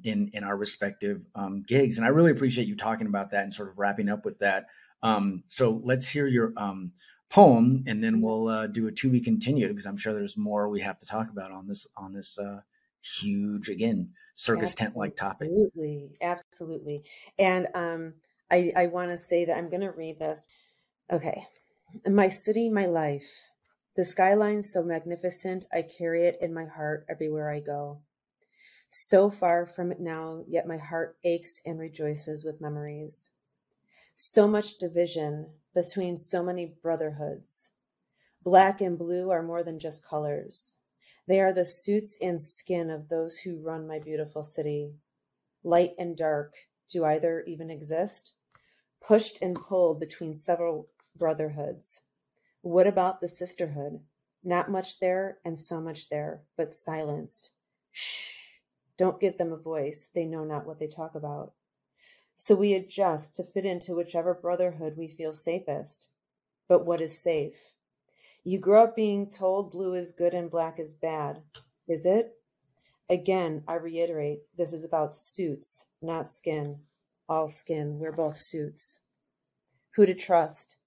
in our respective gigs, and I really appreciate you talking about that and sort of wrapping up with that. So let's hear your poem, and then we'll do a to be continued, because I'm sure there's more we have to talk about on this huge, again, circus tent like topic. Absolutely. And I want to say that I'm going to read this. Okay. My city, my life. The skyline so magnificent, I carry it in my heart everywhere I go. So far from it now, yet my heart aches and rejoices with memories. So much division between so many brotherhoods. Black and blue are more than just colors. They are the suits and skin of those who run my beautiful city. Light and dark, do either even exist? Pushed and pulled between several brotherhoods. What about the sisterhood? Not much there and so much there, but silenced. Shh, don't give them a voice. They know not what they talk about. So we adjust to fit into whichever brotherhood we feel safest. But what is safe? You grow up being told blue is good and black is bad. Is it? Again, I reiterate, this is about suits, not skin. All skin, we're both suits. Who to trust?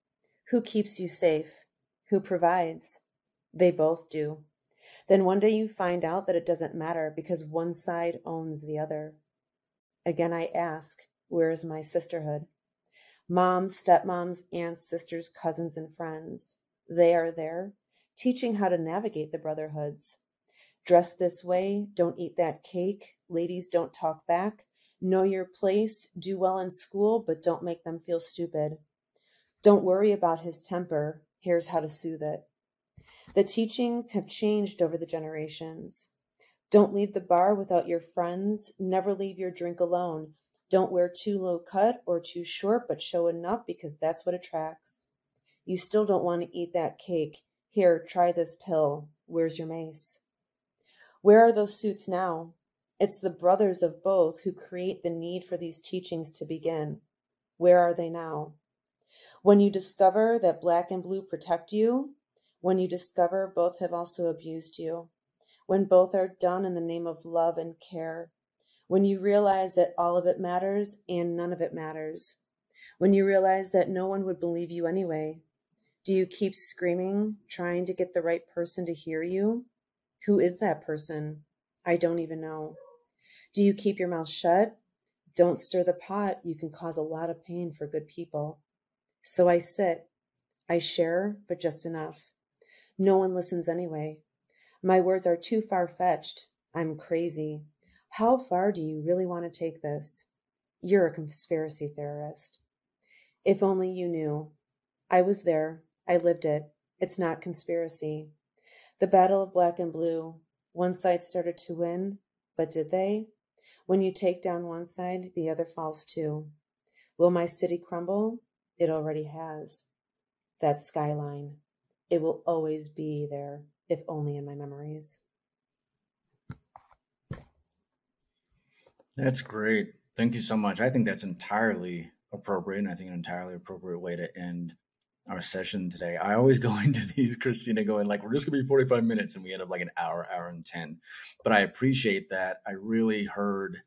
Who keeps you safe? Who provides? They both do. Then one day you find out that it doesn't matter because one side owns the other. Again, I ask, where is my sisterhood? Moms, stepmoms, aunts, sisters, cousins, and friends. They are there, teaching how to navigate the brotherhoods. Dress this way, don't eat that cake, ladies don't talk back, know your place, do well in school, but don't make them feel stupid. Don't worry about his temper, here's how to soothe it. The teachings have changed over the generations. Don't leave the bar without your friends, never leave your drink alone. Don't wear too low cut or too short, but show enough because that's what attracts. You still don't want to eat that cake. Here, try this pill. Where's your mace? Where are those suits now? It's the brothers of both who create the need for these teachings to begin. Where are they now? When you discover that black and blue protect you, when you discover both have also abused you, when both are done in the name of love and care, when you realize that all of it matters and none of it matters, when you realize that no one would believe you anyway, do you keep screaming, trying to get the right person to hear you? Who is that person? I don't even know. Do you keep your mouth shut? Don't stir the pot. You can cause a lot of pain for good people. So I sit. I share, but just enough. No one listens anyway. My words are too far-fetched. I'm crazy. How far do you really want to take this? You're a conspiracy theorist. If only you knew. I was there. I lived it. It's not conspiracy. The battle of black and blue. One side started to win, but did they? When you take down one side, the other falls too. Will my city crumble? It already has. That skyline. It will always be there, if only in my memories. That's great. Thank you so much. I think that's entirely appropriate, and I think an entirely appropriate way to end our session today. I always go into these, Christina, going like, we're just gonna be 45 minutes, and we end up like an hour and 10. But I appreciate that. I really heard,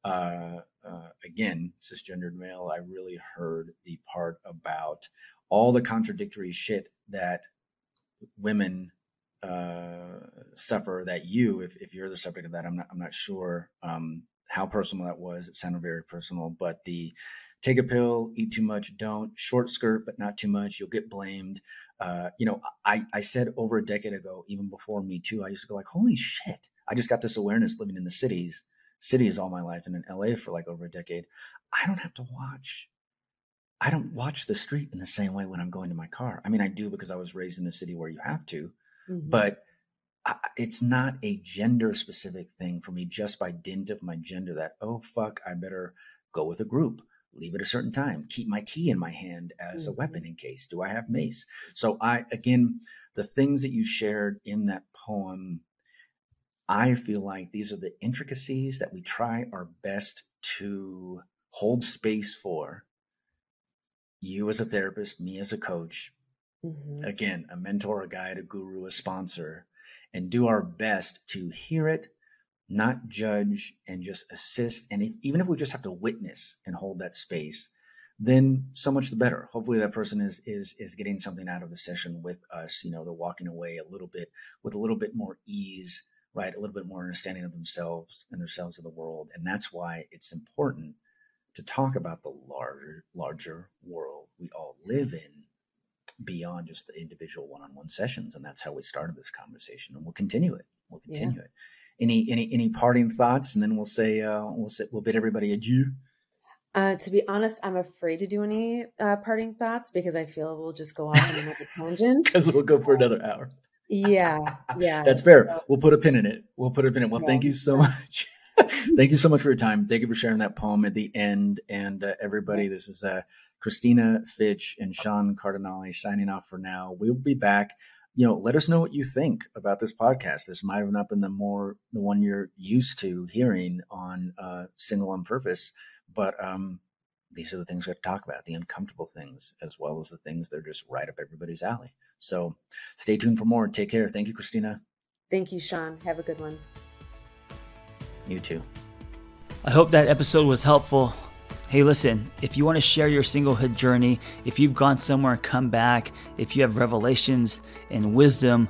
again, cisgendered male, I really heard the part about all the contradictory shit that women suffer, that you, if you're the subject of that, I'm not sure how personal that was. It sounded very personal, but the take a pill, eat too much, don't, short skirt, but not too much, you'll get blamed. I said over a decade ago, even before Me Too, I used to go like, holy shit, I just got this awareness living in the cities all my life and in LA for like over a decade. I don't watch the street in the same way when I'm going to my car. I mean, I do because I was raised in a city where you have to, but it's not a gender specific thing for me, just by dint of my gender, that, oh, fuck, I better go with a group, leave at a certain time, keep my key in my hand as a weapon in case, do I have mace? So again, the things that you shared in that poem, I feel like these are the intricacies that we try our best to hold space for. You as a therapist, me as a coach, again, a mentor, a guide, a guru, a sponsor, and do our best to hear it, not judge, and just assist. And even if we just have to witness and hold that space, then so much the better. Hopefully that person is getting something out of the session with us. They're walking away with a little bit more ease, right? A little bit more understanding of themselves and themselves of the world. And that's why it's important to talk about the larger world we all live in, beyond just the individual one-on-one sessions. And that's how we started this conversation, and we'll continue it. Any parting thoughts? And then we'll say, we'll bid everybody adieu. To be honest, I'm afraid to do any parting thoughts, because I feel we'll just go off on another tangent. Because we'll go for another hour. Yeah. That's fair. So, we'll put a pin in it. Well, thank you so much. Thank you so much for your time. Thank you for sharing that poem at the end. And everybody, this is Christina, Fitch, and Sean Cardinalli signing off for now. We'll be back. Let us know what you think about this podcast. This might have not been the one you're used to hearing on Single on Purpose, but these are the things we have to talk about, the uncomfortable things, as well as the things that are just right up everybody's alley. So stay tuned for more. Take care. Thank you, Christina. Thank you, Sean. Have a good one. You too. I hope that episode was helpful. Hey, listen, if you want to share your singlehood journey, if you've gone somewhere and come back, if you have revelations and wisdom,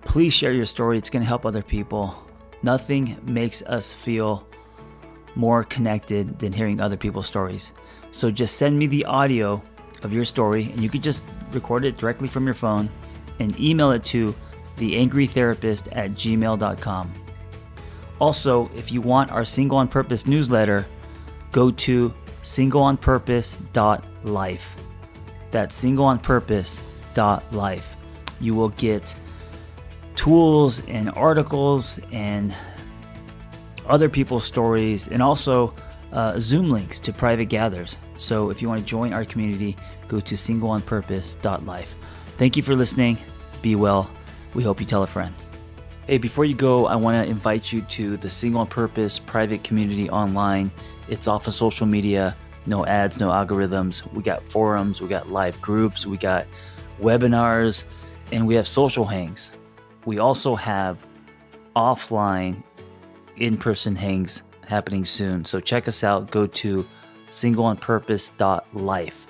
please share your story. It's going to help other people. Nothing makes us feel more connected than hearing other people's stories. So just send me the audio of your story, and you could just record it directly from your phone and email it to theangrytherapist@gmail.com. Also, if you want our Single on Purpose newsletter, go to singleonpurpose.life. That's singleonpurpose.life. You will get tools and articles and other people's stories, and also Zoom links to private gathers. So if you want to join our community, go to singleonpurpose.life. Thank you for listening. Be well. We hope you tell a friend. Hey, before you go, I want to invite you to the Single on Purpose private community online. It's off of social media, no ads, no algorithms. We got forums, we got live groups, we got webinars, and we have social hangs. We also have offline in-person hangs happening soon. So check us out. Go to singleonpurpose.life.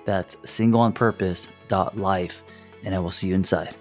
That's singleonpurpose.life, and I will see you inside.